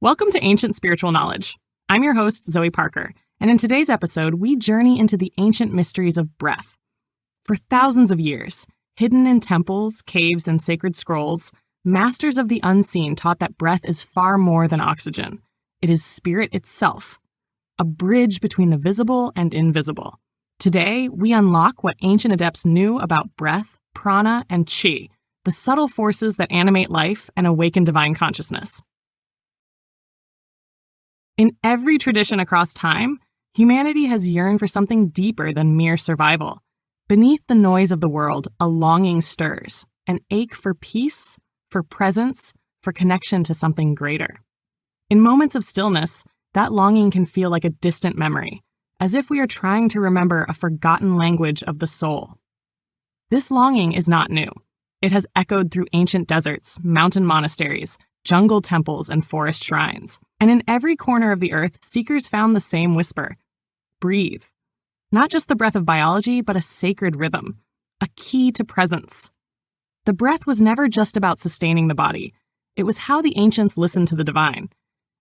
Welcome to Ancient Spiritual Knowledge. I'm your host, Zoe Parker, and in today's episode, we journey into the ancient mysteries of breath. For thousands of years, hidden in temples, caves, and sacred scrolls, masters of the unseen taught that breath is far more than oxygen. It is spirit itself, a bridge between the visible and invisible. Today, we unlock what ancient adepts knew about breath, prana, and chi, the subtle forces that animate life and awaken divine consciousness. In every tradition across time, humanity has yearned for something deeper than mere survival. Beneath the noise of the world, a longing stirs, an ache for peace, for presence, for connection to something greater. In moments of stillness, that longing can feel like a distant memory, as if we are trying to remember a forgotten language of the soul. This longing is not new. It has echoed through ancient deserts, mountain monasteries, jungle temples, and forest shrines. And in every corner of the earth, seekers found the same whisper: breathe. Not just the breath of biology, but a sacred rhythm, a key to presence. The breath was never just about sustaining the body. It was how the ancients listened to the divine.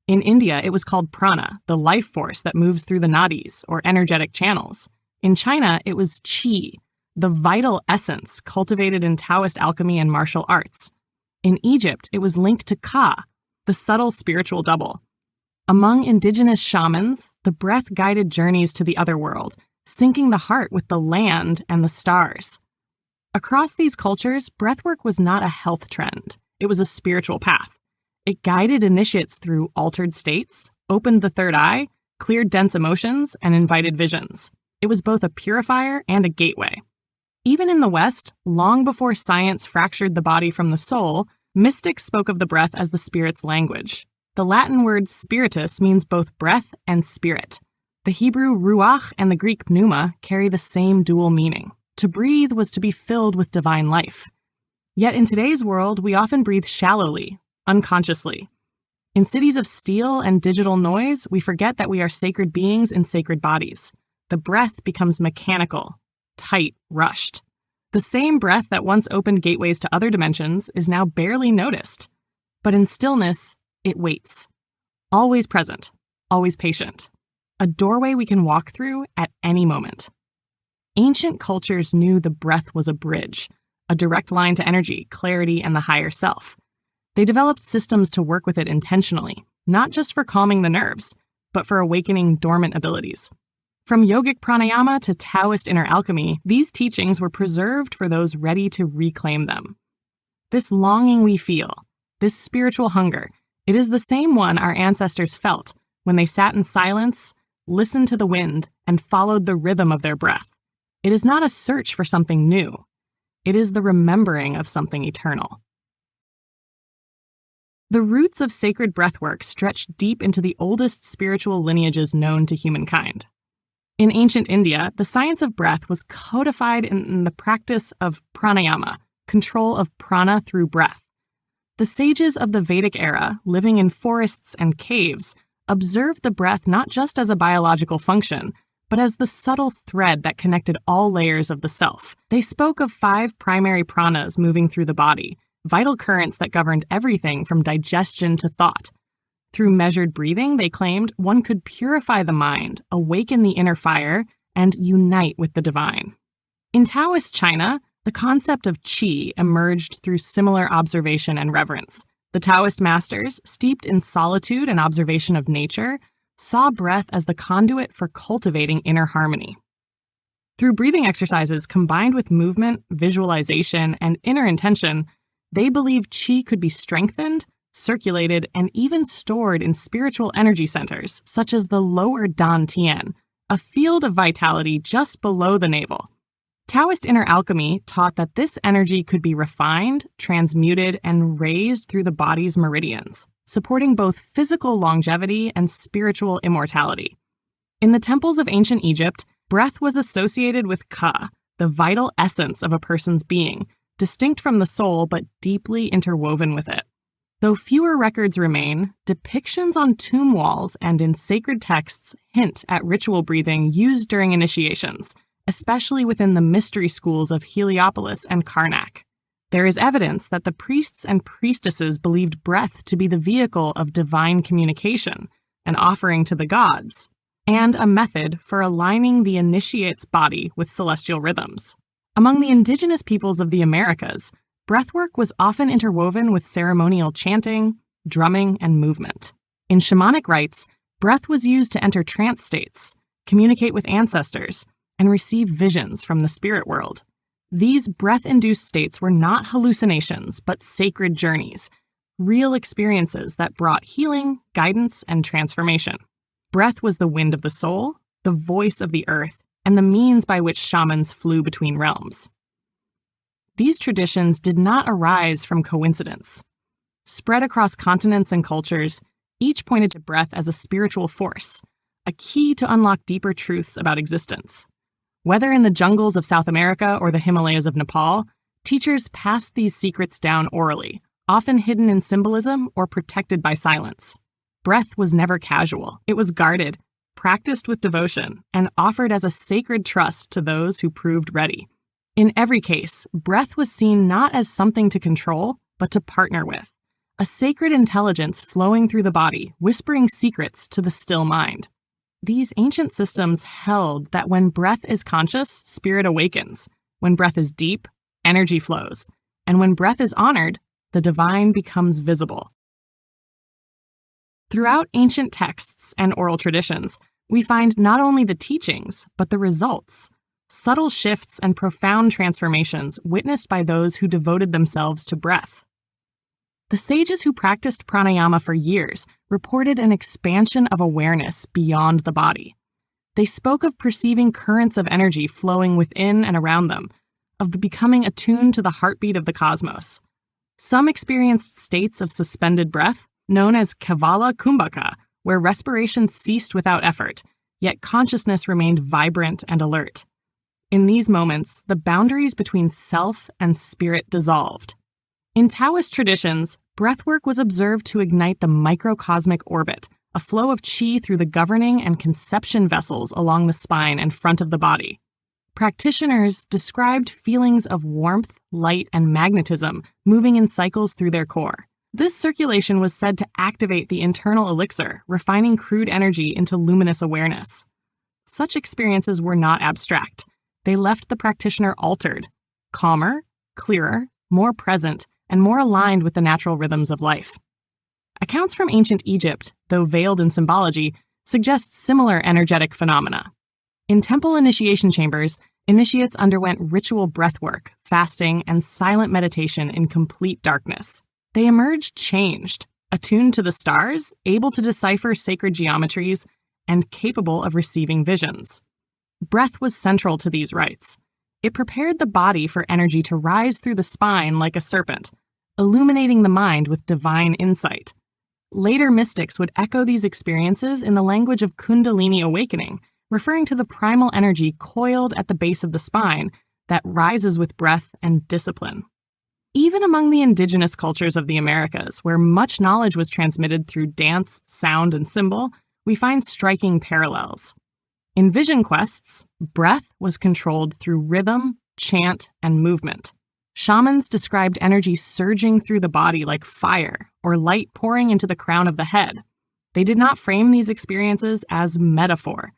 In India, it was called prana, the life force that moves through the nadis, or energetic channels. In China, it was qi, the vital essence cultivated in Taoist alchemy and martial arts. In Egypt, it was linked to ka, the subtle spiritual double. Among indigenous shamans, the breath guided journeys to the other world, syncing the heart with the land and the stars. Across these cultures, breathwork was not a health trend. It was a spiritual path. It guided initiates through altered states, opened the third eye, cleared dense emotions, and invited visions. It was both a purifier and a gateway. Even in the West, long before science fractured the body from the soul, mystics spoke of the breath as the spirit's language. The Latin word spiritus means both breath and spirit. The Hebrew ruach and the Greek pneuma carry the same dual meaning. To breathe was to be filled with divine life. Yet in today's world, we often breathe shallowly, unconsciously. In cities of steel and digital noise, we forget that we are sacred beings in sacred bodies. The breath becomes mechanical, tight, rushed. The same breath that once opened gateways to other dimensions is now barely noticed. But in stillness, it waits. Always present, always patient. A doorway we can walk through at any moment. Ancient cultures knew the breath was a bridge, a direct line to energy, clarity, and the higher self. They developed systems to work with it intentionally, not just for calming the nerves, but for awakening dormant abilities. From yogic pranayama to Taoist inner alchemy, these teachings were preserved for those ready to reclaim them. This longing we feel, this spiritual hunger, it is the same one our ancestors felt when they sat in silence, listened to the wind, and followed the rhythm of their breath. It is not a search for something new. It is the remembering of something eternal. The roots of sacred breathwork stretch deep into the oldest spiritual lineages known to humankind. In ancient India, the science of breath was codified in the practice of pranayama, control of prana through breath. The sages of the Vedic era, living in forests and caves, observed the breath not just as a biological function, but as the subtle thread that connected all layers of the self. They spoke of 5 primary pranas moving through the body, vital currents that governed everything from digestion to thought. Through measured breathing, they claimed one could purify the mind, awaken the inner fire, and unite with the divine. In Taoist China, the concept of qi emerged through similar observation and reverence. The Taoist masters, steeped in solitude and observation of nature, saw breath as the conduit for cultivating inner harmony. Through breathing exercises combined with movement, visualization, and inner intention, they believed qi could be strengthened, circulated, and even stored in spiritual energy centers, such as the lower dantian, a field of vitality just below the navel. Taoist inner alchemy taught that this energy could be refined, transmuted, and raised through the body's meridians, supporting both physical longevity and spiritual immortality. In the temples of ancient Egypt, breath was associated with ka, the vital essence of a person's being, distinct from the soul but deeply interwoven with it. Though fewer records remain, depictions on tomb walls and in sacred texts hint at ritual breathing used during initiations, especially within the mystery schools of Heliopolis and Karnak. There is evidence that the priests and priestesses believed breath to be the vehicle of divine communication, an offering to the gods, and a method for aligning the initiate's body with celestial rhythms. Among the indigenous peoples of the Americas, breathwork was often interwoven with ceremonial chanting, drumming, and movement. In shamanic rites, breath was used to enter trance states, communicate with ancestors, and receive visions from the spirit world. These breath-induced states were not hallucinations, but sacred journeys, real experiences that brought healing, guidance, and transformation. Breath was the wind of the soul, the voice of the earth, and the means by which shamans flew between realms. These traditions did not arise from coincidence. Spread across continents and cultures, each pointed to breath as a spiritual force, a key to unlock deeper truths about existence. Whether in the jungles of South America or the Himalayas of Nepal, teachers passed these secrets down orally, often hidden in symbolism or protected by silence. Breath was never casual. It was guarded, practiced with devotion, and offered as a sacred trust to those who proved ready. In every case, breath was seen not as something to control, but to partner with, a sacred intelligence flowing through the body, whispering secrets to the still mind. These ancient systems held that when breath is conscious, spirit awakens. When breath is deep, energy flows. And when breath is honored, the divine becomes visible. Throughout ancient texts and oral traditions, we find not only the teachings, but the results, subtle shifts and profound transformations witnessed by those who devoted themselves to breath. The sages who practiced pranayama for years reported an expansion of awareness beyond the body. They spoke of perceiving currents of energy flowing within and around them, of becoming attuned to the heartbeat of the cosmos. Some experienced states of suspended breath, known as Kevala Kumbhaka, where respiration ceased without effort, yet consciousness remained vibrant and alert. In these moments, the boundaries between self and spirit dissolved. In Taoist traditions, breathwork was observed to ignite the microcosmic orbit, a flow of qi through the governing and conception vessels along the spine and front of the body. Practitioners described feelings of warmth, light, and magnetism moving in cycles through their core. This circulation was said to activate the internal elixir, refining crude energy into luminous awareness. Such experiences were not abstract. They left the practitioner altered, calmer, clearer, more present, and more aligned with the natural rhythms of life. Accounts from ancient Egypt, though veiled in symbology, suggest similar energetic phenomena. In temple initiation chambers, initiates underwent ritual breathwork, fasting, and silent meditation in complete darkness. They emerged changed, attuned to the stars, able to decipher sacred geometries, and capable of receiving visions. Breath was central to these rites. It prepared the body for energy to rise through the spine like a serpent, illuminating the mind with divine insight. Later mystics would echo these experiences in the language of Kundalini awakening, referring to the primal energy coiled at the base of the spine that rises with breath and discipline. Even among the indigenous cultures of the Americas, where much knowledge was transmitted through dance, sound, and symbol, we find striking parallels. In vision quests, breath was controlled through rhythm, chant, and movement. Shamans described energy surging through the body like fire, or light pouring into the crown of the head. They did not frame these experiences as metaphor.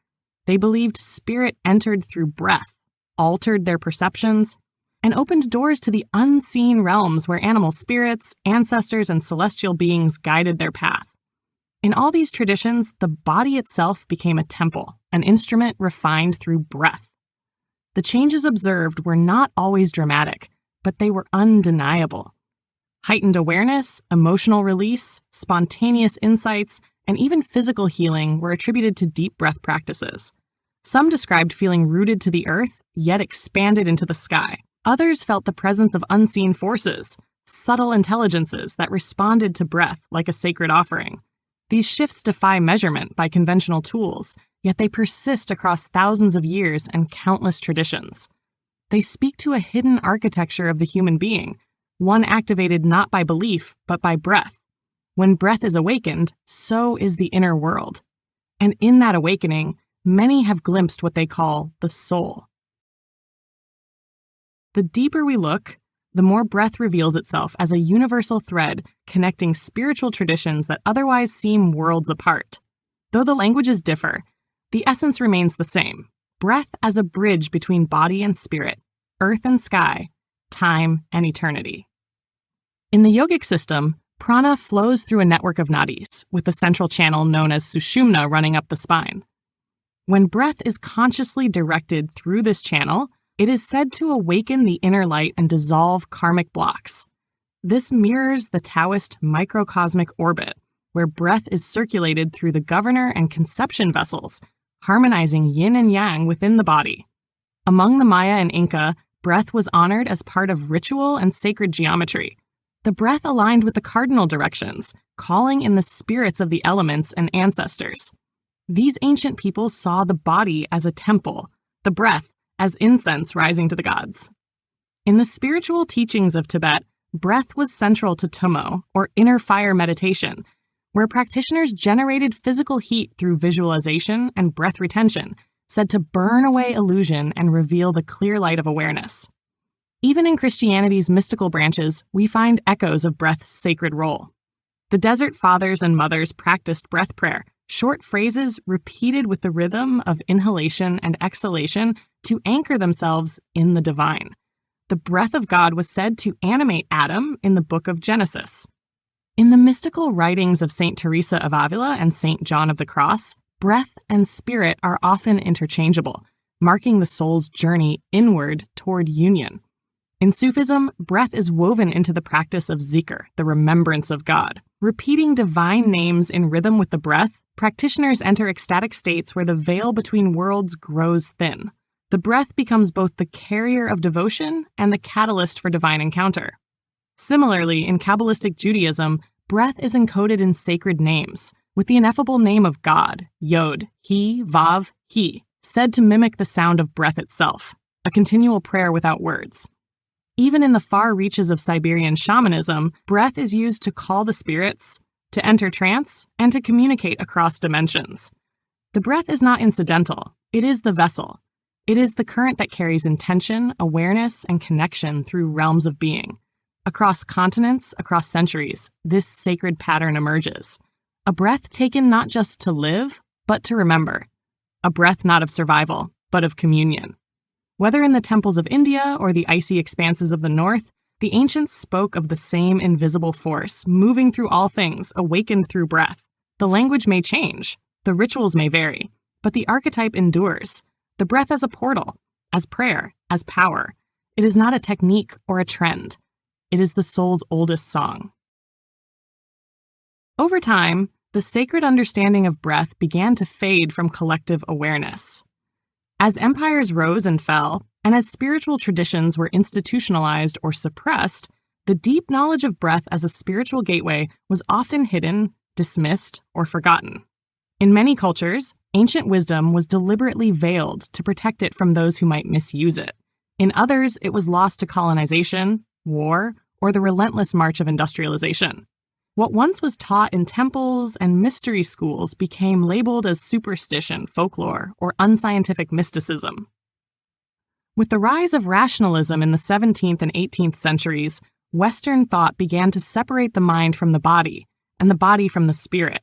They believed spirit entered through breath, altered their perceptions, and opened doors to the unseen realms where animal spirits, ancestors, and celestial beings guided their path. In all these traditions, the body itself became a temple, an instrument refined through breath. The changes observed were not always dramatic, but they were undeniable. Heightened awareness, emotional release, spontaneous insights, and even physical healing were attributed to deep breath practices. Some described feeling rooted to the earth, yet expanded into the sky. Others felt the presence of unseen forces, subtle intelligences that responded to breath like a sacred offering. These shifts defy measurement by conventional tools, yet they persist across thousands of years and countless traditions. They speak to a hidden architecture of the human being, one activated not by belief, but by breath. When breath is awakened, so is the inner world. And in that awakening, many have glimpsed what they call the soul. The deeper we look, the more breath reveals itself as a universal thread connecting spiritual traditions that otherwise seem worlds apart. Though the languages differ, the essence remains the same: breath as a bridge between body and spirit, earth and sky, time and eternity. In the yogic system, prana flows through a network of nadis, with the central channel known as Sushumna running up the spine. When breath is consciously directed through this channel, it is said to awaken the inner light and dissolve karmic blocks. This mirrors the Taoist microcosmic orbit, where breath is circulated through the governor and conception vessels, harmonizing yin and yang within the body. Among the Maya and Inca, breath was honored as part of ritual and sacred geometry. The breath aligned with the cardinal directions, calling in the spirits of the elements and ancestors. These ancient people saw the body as a temple, the breath as incense rising to the gods. In the spiritual teachings of Tibet, breath was central to Tummo, or inner fire meditation, where practitioners generated physical heat through visualization and breath retention, said to burn away illusion and reveal the clear light of awareness. Even in Christianity's mystical branches, we find echoes of breath's sacred role. The Desert Fathers and Mothers practiced breath prayer, short phrases repeated with the rhythm of inhalation and exhalation to anchor themselves in the divine. The breath of God was said to animate Adam in the book of Genesis. In the mystical writings of Saint Teresa of Avila and Saint John of the Cross, breath and spirit are often interchangeable, marking the soul's journey inward toward union. In Sufism, breath is woven into the practice of zikr, the remembrance of God. Repeating divine names in rhythm with the breath, practitioners enter ecstatic states where the veil between worlds grows thin. The breath becomes both the carrier of devotion and the catalyst for divine encounter. Similarly, in Kabbalistic Judaism, breath is encoded in sacred names, with the ineffable name of God, Yod, He, Vav, He, said to mimic the sound of breath itself, a continual prayer without words. Even in the far reaches of Siberian shamanism, breath is used to call the spirits, to enter trance, and to communicate across dimensions. The breath is not incidental, it is the vessel. It is the current that carries intention, awareness, and connection through realms of being. Across continents, across centuries, this sacred pattern emerges. A breath taken not just to live, but to remember. A breath not of survival, but of communion. Whether in the temples of India or the icy expanses of the north, the ancients spoke of the same invisible force, moving through all things, awakened through breath. The language may change, the rituals may vary, but the archetype endures. The breath as a portal, as prayer, as power. It is not a technique or a trend. It is the soul's oldest song. Over time, the sacred understanding of breath began to fade from collective awareness. As empires rose and fell, and as spiritual traditions were institutionalized or suppressed, the deep knowledge of breath as a spiritual gateway was often hidden, dismissed, or forgotten. In many cultures, ancient wisdom was deliberately veiled to protect it from those who might misuse it. In others, it was lost to colonization, war, or the relentless march of industrialization. What once was taught in temples and mystery schools became labeled as superstition, folklore, or unscientific mysticism. With the rise of rationalism in the 17th and 18th centuries, Western thought began to separate the mind from the body, and the body from the spirit.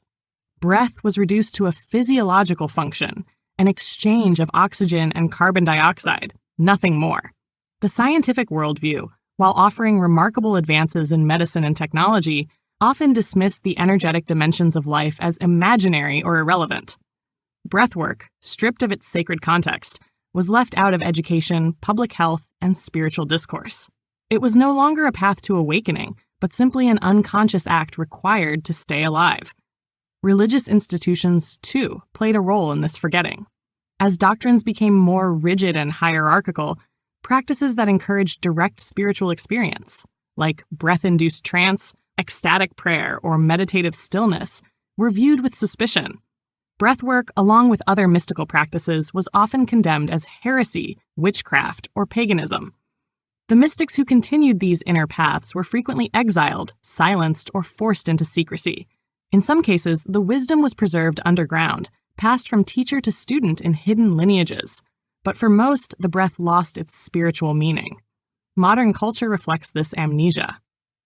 Breath was reduced to a physiological function, an exchange of oxygen and carbon dioxide, nothing more. The scientific worldview, while offering remarkable advances in medicine and technology, often dismissed the energetic dimensions of life as imaginary or irrelevant. Breathwork, stripped of its sacred context, was left out of education, public health, and spiritual discourse. It was no longer a path to awakening, but simply an unconscious act required to stay alive. Religious institutions, too, played a role in this forgetting. As doctrines became more rigid and hierarchical, practices that encouraged direct spiritual experience, like breath-induced trance, ecstatic prayer, or meditative stillness, were viewed with suspicion. Breathwork, along with other mystical practices, was often condemned as heresy, witchcraft, or paganism. The mystics who continued these inner paths were frequently exiled, silenced, or forced into secrecy. In some cases, the wisdom was preserved underground, passed from teacher to student in hidden lineages. But for most, the breath lost its spiritual meaning. Modern culture reflects this amnesia.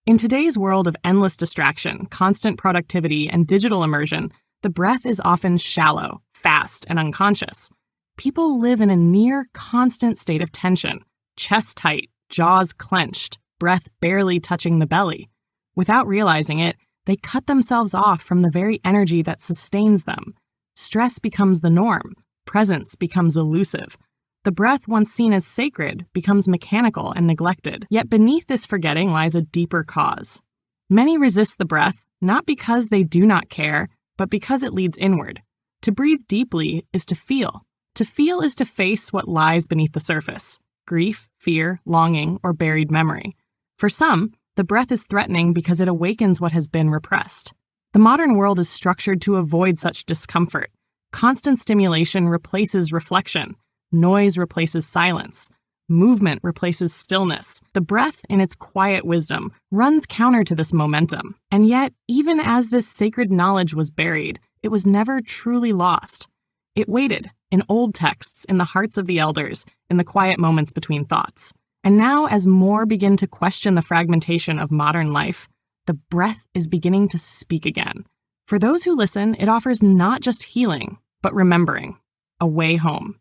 In today's world of endless distraction, constant productivity, and digital immersion, the breath is often shallow, fast, and unconscious. People live in a near constant state of tension, chest tight, jaws clenched, breath barely touching the belly. Without realizing it, they cut themselves off from the very energy that sustains them. Stress becomes the norm. Presence becomes elusive. The breath, once seen as sacred, becomes mechanical and neglected. Yet beneath this forgetting lies a deeper cause. Many resist the breath, not because they do not care, but because it leads inward. To breathe deeply is to feel. To feel is to face what lies beneath the surface: grief, fear, longing, or buried memory. For some, the breath is threatening because it awakens what has been repressed. The modern world is structured to avoid such discomfort. Constant stimulation replaces reflection. Noise replaces silence. Movement replaces stillness. The breath, in its quiet wisdom, runs counter to this momentum. And yet, even as this sacred knowledge was buried, it was never truly lost. It waited, in old texts, in the hearts of the elders, in the quiet moments between thoughts. And now, as more begin to question the fragmentation of modern life, the breath is beginning to speak again. For those who listen, it offers not just healing, but remembering, a way home.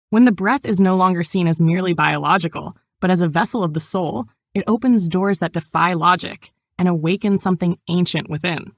When the breath is no longer seen as merely biological, but as a vessel of the soul, it opens doors that defy logic and awaken something ancient within.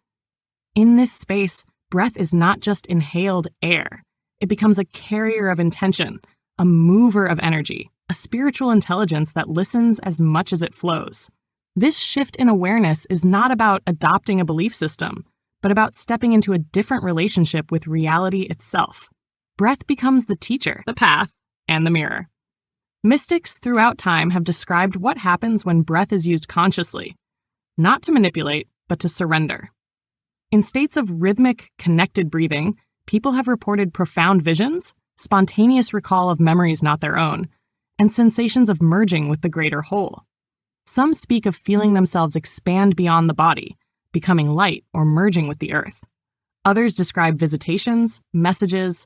In this space, breath is not just inhaled air. It becomes a carrier of intention, a mover of energy, a spiritual intelligence that listens as much as it flows. This shift in awareness is not about adopting a belief system, but about stepping into a different relationship with reality itself. Breath becomes the teacher, the path, and the mirror. Mystics throughout time have described what happens when breath is used consciously, not to manipulate, but to surrender. In states of rhythmic, connected breathing, people have reported profound visions, spontaneous recall of memories not their own, and sensations of merging with the greater whole. Some speak of feeling themselves expand beyond the body, becoming light or merging with the earth. Others describe visitations, messages,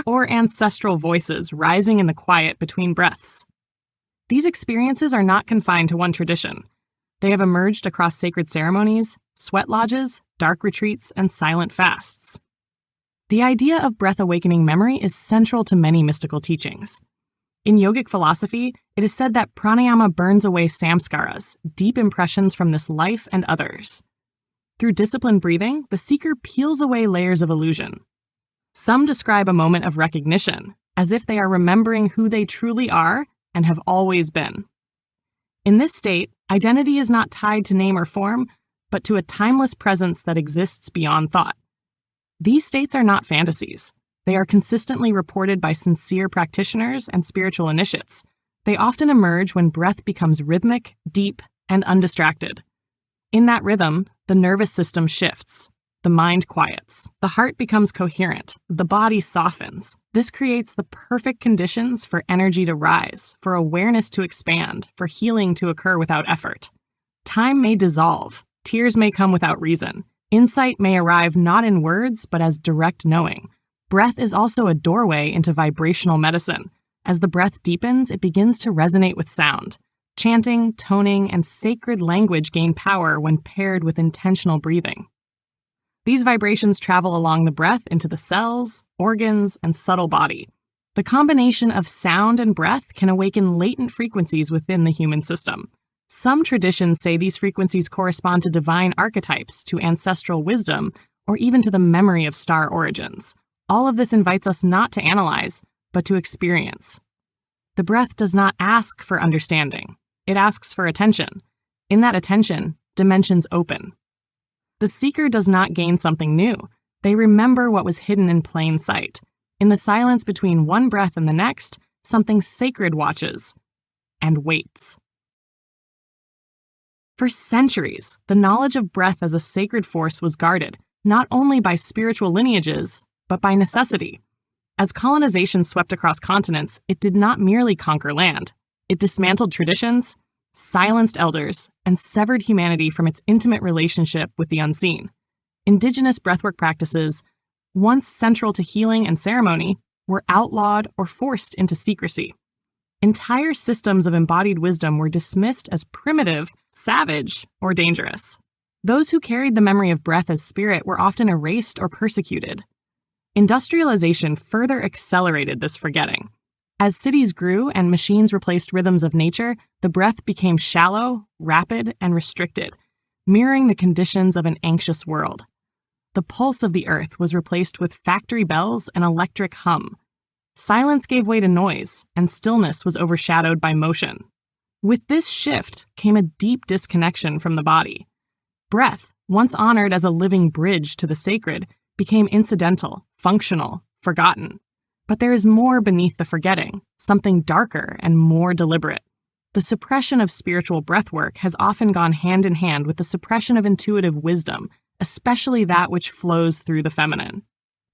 or ancestral voices rising in the quiet between breaths. These experiences are not confined to one tradition. They have emerged across sacred ceremonies, sweat lodges, dark retreats, and silent fasts. The idea of breath awakening memory is central to many mystical teachings. In yogic philosophy, it is said that pranayama burns away samskaras, deep impressions from this life and others. Through disciplined breathing, the seeker peels away layers of illusion. Some describe a moment of recognition, as if they are remembering who they truly are and have always been. In this state, identity is not tied to name or form, but to a timeless presence that exists beyond thought. These states are not fantasies. They are consistently reported by sincere practitioners and spiritual initiates. They often emerge when breath becomes rhythmic, deep, and undistracted. In that rhythm, the nervous system shifts. The mind quiets. The heart becomes coherent. The body softens. This creates the perfect conditions for energy to rise, for awareness to expand, for healing to occur without effort. Time may dissolve. Tears may come without reason. Insight may arrive not in words, but as direct knowing. Breath is also a doorway into vibrational medicine. As the breath deepens, it begins to resonate with sound. Chanting, toning, and sacred language gain power when paired with intentional breathing. These vibrations travel along the breath into the cells, organs, and subtle body. The combination of sound and breath can awaken latent frequencies within the human system. Some traditions say these frequencies correspond to divine archetypes, to ancestral wisdom, or even to the memory of star origins. All of this invites us not to analyze, but to experience. The breath does not ask for understanding. It asks for attention. In that attention, dimensions open. The seeker does not gain something new. They remember what was hidden in plain sight. In the silence between one breath and the next, something sacred watches and waits. For centuries, the knowledge of breath as a sacred force was guarded, not only by spiritual lineages, but by necessity. As colonization swept across continents, it did not merely conquer land. It dismantled traditions, silenced elders, and severed humanity from its intimate relationship with the unseen. Indigenous breathwork practices, once central to healing and ceremony, were outlawed or forced into secrecy. Entire systems of embodied wisdom were dismissed as primitive, savage, or dangerous. Those who carried the memory of breath as spirit were often erased or persecuted. Industrialization further accelerated this forgetting. As cities grew and machines replaced rhythms of nature, the breath became shallow, rapid, and restricted, mirroring the conditions of an anxious world. The pulse of the earth was replaced with factory bells and electric hum. Silence gave way to noise, and stillness was overshadowed by motion. With this shift came a deep disconnection from the body. Breath, once honored as a living bridge to the sacred, became incidental, functional, forgotten. But there is more beneath the forgetting, something darker and more deliberate. The suppression of spiritual breathwork has often gone hand in hand with the suppression of intuitive wisdom, especially that which flows through the feminine.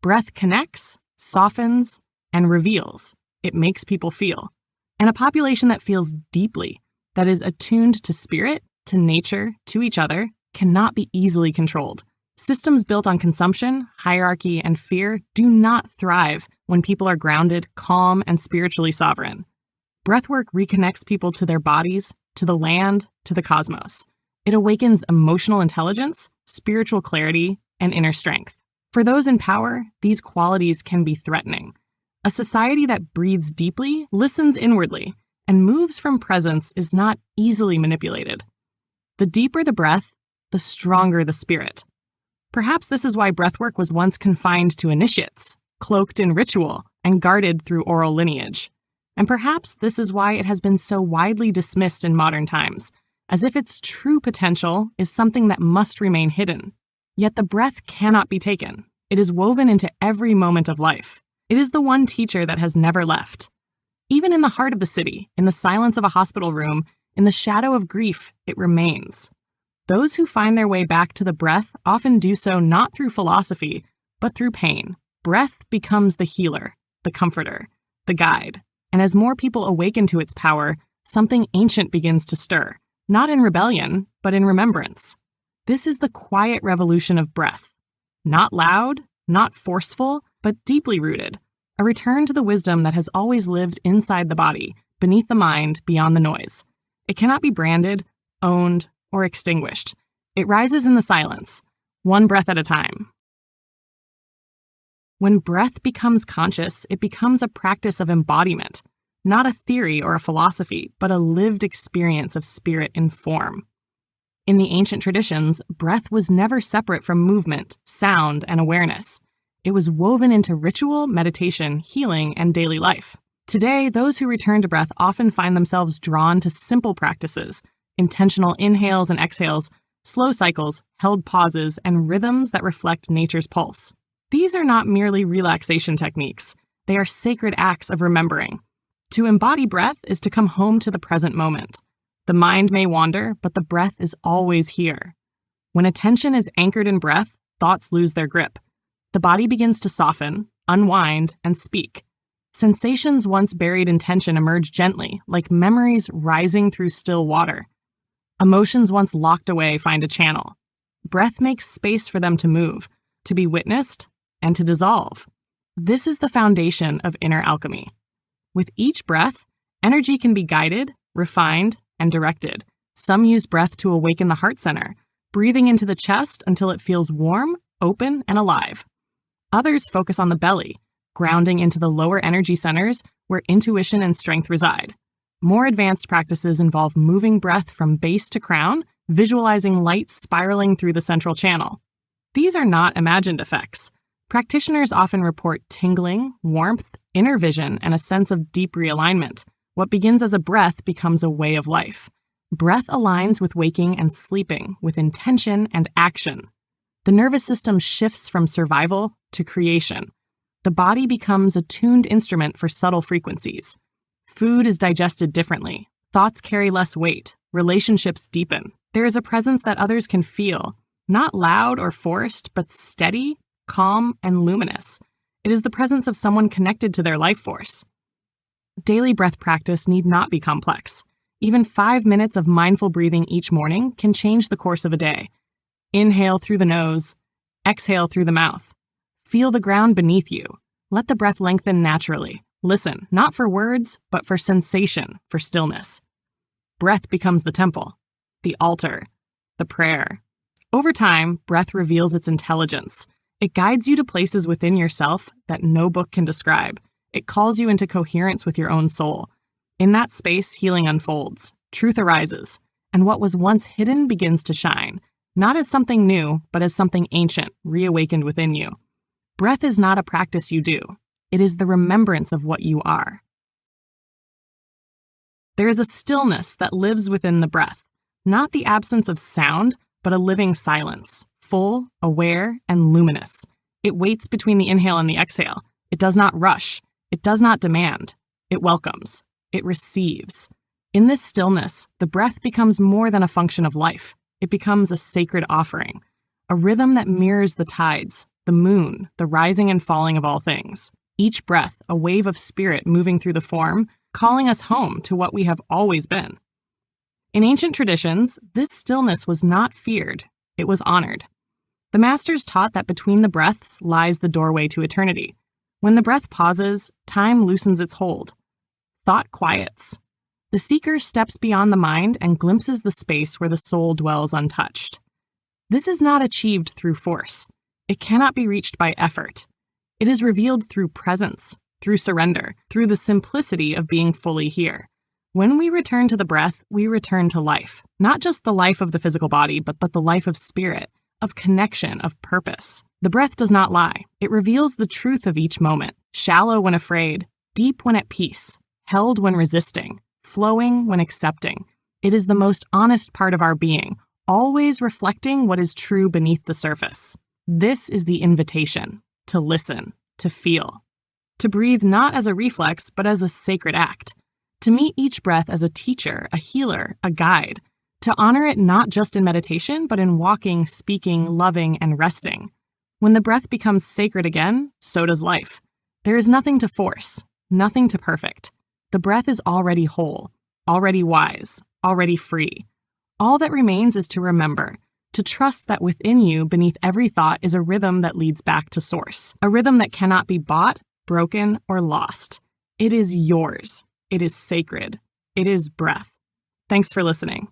Breath connects, softens, and reveals. It makes people feel. And a population that feels deeply, that is attuned to spirit, to nature, to each other, cannot be easily controlled. Systems built on consumption, hierarchy, and fear do not thrive when people are grounded, calm, and spiritually sovereign. Breathwork reconnects people to their bodies, to the land, to the cosmos. It awakens emotional intelligence, spiritual clarity, and inner strength. For those in power, these qualities can be threatening. A society that breathes deeply, listens inwardly, and moves from presence is not easily manipulated. The deeper the breath, the stronger the spirit. Perhaps this is why breathwork was once confined to initiates, cloaked in ritual, and guarded through oral lineage. And perhaps this is why it has been so widely dismissed in modern times, as if its true potential is something that must remain hidden. Yet the breath cannot be taken. It is woven into every moment of life. It is the one teacher that has never left. Even in the heart of the city, in the silence of a hospital room, in the shadow of grief, it remains. Those who find their way back to the breath often do so not through philosophy, but through pain. Breath becomes the healer, the comforter, the guide. And as more people awaken to its power, something ancient begins to stir, not in rebellion, but in remembrance. This is the quiet revolution of breath. Not loud, not forceful, but deeply rooted. A return to the wisdom that has always lived inside the body, beneath the mind, beyond the noise. It cannot be branded, owned, or extinguished. It rises in the silence, one breath at a time. When breath becomes conscious, it becomes a practice of embodiment, not a theory or a philosophy, but a lived experience of spirit in form. In the ancient traditions, breath was never separate from movement, sound, and awareness. It was woven into ritual, meditation, healing, and daily life. Today, those who return to breath often find themselves drawn to simple practices, intentional inhales and exhales, slow cycles, held pauses, and rhythms that reflect nature's pulse. These are not merely relaxation techniques. They are sacred acts of remembering. To embody breath is to come home to the present moment. The mind may wander, but the breath is always here. When attention is anchored in breath, thoughts lose their grip. The body begins to soften, unwind, and speak. Sensations once buried in tension emerge gently, like memories rising through still water. Emotions once locked away find a channel. Breath makes space for them to move, to be witnessed, and to dissolve. This is the foundation of inner alchemy. With each breath, energy can be guided, refined, and directed. Some use breath to awaken the heart center, breathing into the chest until it feels warm, open, and alive. Others focus on the belly, grounding into the lower energy centers where intuition and strength reside. More advanced practices involve moving breath from base to crown, visualizing light spiraling through the central channel. These are not imagined effects. Practitioners often report tingling, warmth, inner vision, and a sense of deep realignment. What begins as a breath becomes a way of life. Breath aligns with waking and sleeping, with intention and action. The nervous system shifts from survival to creation. The body becomes a tuned instrument for subtle frequencies. Food is digested differently. Thoughts carry less weight. Relationships deepen. There is a presence that others can feel, not loud or forced, but steady, calm, and luminous. It is the presence of someone connected to their life force. Daily breath practice need not be complex. Even 5 minutes of mindful breathing each morning can change the course of a day. Inhale through the nose, exhale through the mouth. Feel the ground beneath you. Let the breath lengthen naturally, Listen, not for words, but for sensation, for stillness. Breath becomes the temple, the altar, the prayer. Over time, breath reveals its intelligence. It guides you to places within yourself that no book can describe. It calls you into coherence with your own soul. In that space, healing unfolds, truth arises, and what was once hidden begins to shine, not as something new, but as something ancient, reawakened within you. Breath is not a practice you do. It is the remembrance of what you are. There is a stillness that lives within the breath, not the absence of sound, but a living silence, full, aware, and luminous. It waits between the inhale and the exhale. It does not rush. It does not demand. It welcomes. It receives. In this stillness, the breath becomes more than a function of life. It becomes a sacred offering, a rhythm that mirrors the tides, the moon, the rising and falling of all things. Each breath, a wave of spirit moving through the form, calling us home to what we have always been. In ancient traditions, this stillness was not feared, it was honored. The masters taught that between the breaths lies the doorway to eternity. When the breath pauses, time loosens its hold. Thought quiets. The seeker steps beyond the mind and glimpses the space where the soul dwells untouched. This is not achieved through force. It cannot be reached by effort. It is revealed through presence, through surrender, through the simplicity of being fully here. When we return to the breath, we return to life. Not just the life of the physical body, but the life of spirit, of connection, of purpose. The breath does not lie. It reveals the truth of each moment, shallow when afraid, deep when at peace, held when resisting, flowing when accepting. It is the most honest part of our being, always reflecting what is true beneath the surface. This is the invitation, to listen, to feel, to breathe not as a reflex, but as a sacred act, to meet each breath as a teacher, a healer, a guide, to honor it not just in meditation, but in walking, speaking, loving, and resting. When the breath becomes sacred again, so does life. There is nothing to force, nothing to perfect. The breath is already whole, already wise, already free. All that remains is to remember, to trust that within you, beneath every thought, is a rhythm that leads back to source, a rhythm that cannot be bought, broken, or lost. It is yours. It is sacred. It is breath. Thanks for listening.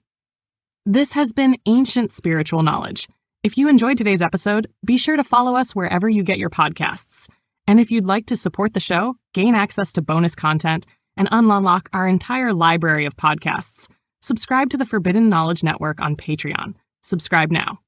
This has been Ancient Spiritual Knowledge. If you enjoyed today's episode, be sure to follow us wherever you get your podcasts. And if you'd like to support the show, gain access to bonus content, and unlock our entire library of podcasts, subscribe to the Forbidden Knowledge Network on Patreon. Subscribe now.